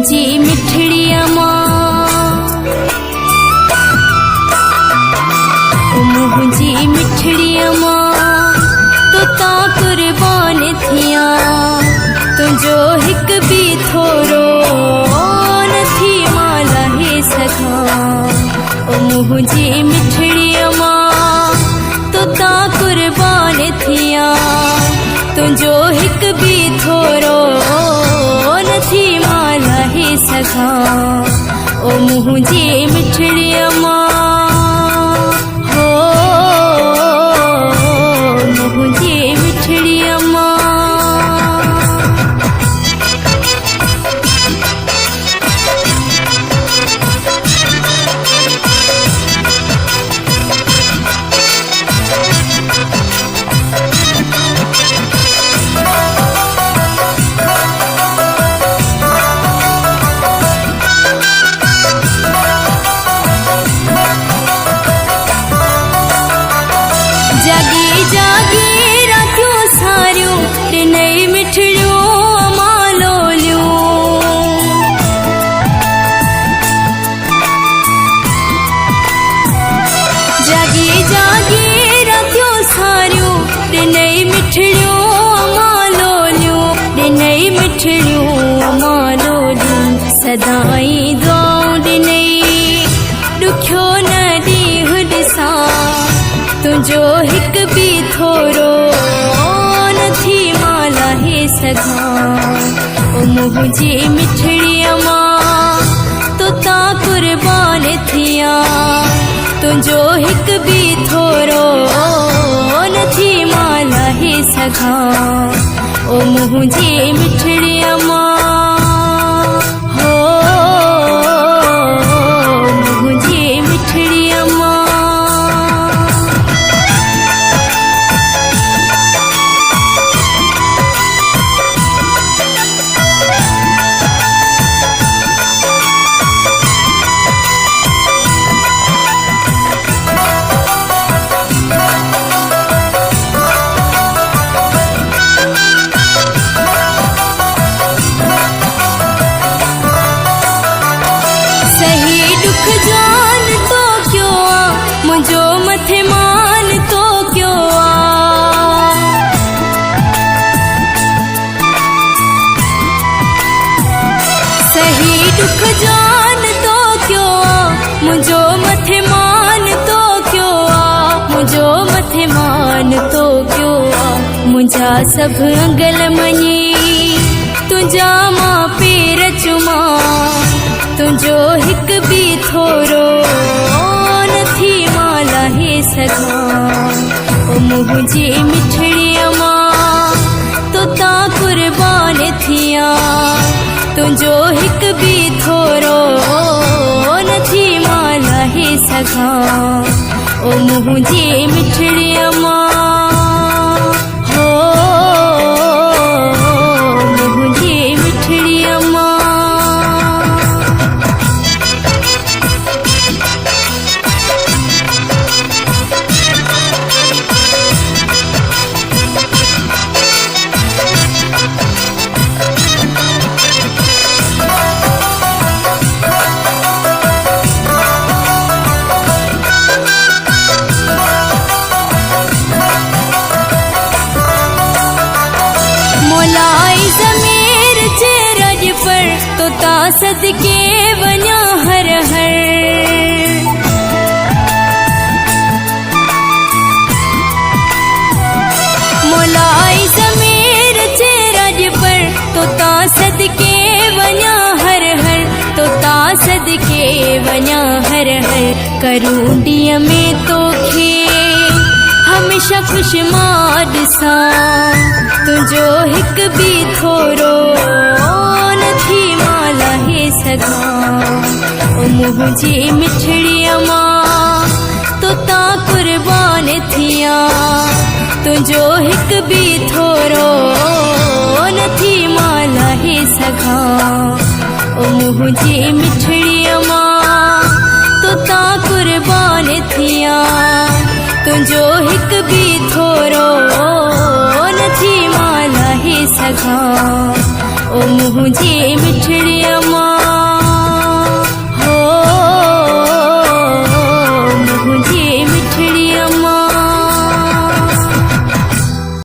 मुझी मिठड़ी मां, मुझी मिठड़ी मां तो ता कुर्बान थिया, तुझो हिक भी थोरो न थी मां लहे सघां। मुझी मिठड़ी मां तो ता कुर्बान थिया, तुझो हिक भी थोरो न थी मां लहे सघां। ओ मुझी मिठड़ी मां हो, मुझी मिठड़ी मां। जागी जागी रातियों सारियों ते नई मिठड़ियों मां लोलियों, जागी जागी रातियों सारियों ते नई मिठड़ियों मां लोलियों, ते नई मिठड़ियों मां लोलियों। सदाई दुआऊं ॾिनई ॾुखियो न ॾींहुं ॾिसां, तुझो हिक भी थोरो न थी मां लहे सघां। ओ मुझी मिठड़ी मां तो ता कुर्बान थिया, तुझो हिक भी थोरो न थी मां लहे सघां। ओ मुझी मिठड़ी मां हो, मुझी मिठड़ी मां। सही दुख जान तो क्यों आ, मुझो मथे मान तो क्यों आ। सही दुख जान तो क्यों आ, मुझो मथे मान तो क्यों आ, मुझो मथे मान तो क्यों आ। मुझा सब अंगल मनी तुझा मां पेर चुमा, तुझो हिक भी थोरो न थी मां लहे सघां। ओ मुझी मिठड़ी मां तो ता कुर्बान थिया, तुझो हिक भी थोरो न थी मां लहे सघां। ओ मुझी मिठड़ी मां हो, मुझी मिठड़ी मां। मोलाई ज़मीर जे रज पर तो ता सदके वञा हर हर। मोलाई ज़मीर जे रज पर तो ता सदके वञा हर हर, तो ता सदके वञा हर हर। करूं ॾींहं में तोखे हमेशा खुशमाद सां, तुझो हिक भी थोरो न थी मां लहे सघां। ओ मुझी मिठड़ी मां तो ता कुर्बान थिया, तुझो हिक भी थोरो न थी मां लहे सघां। ओ मुझी मिठड़ी मां तो ता कुर्बान थिया, तुझो हिक भी थोरो न थी मां लहे सघां। ओ मुझे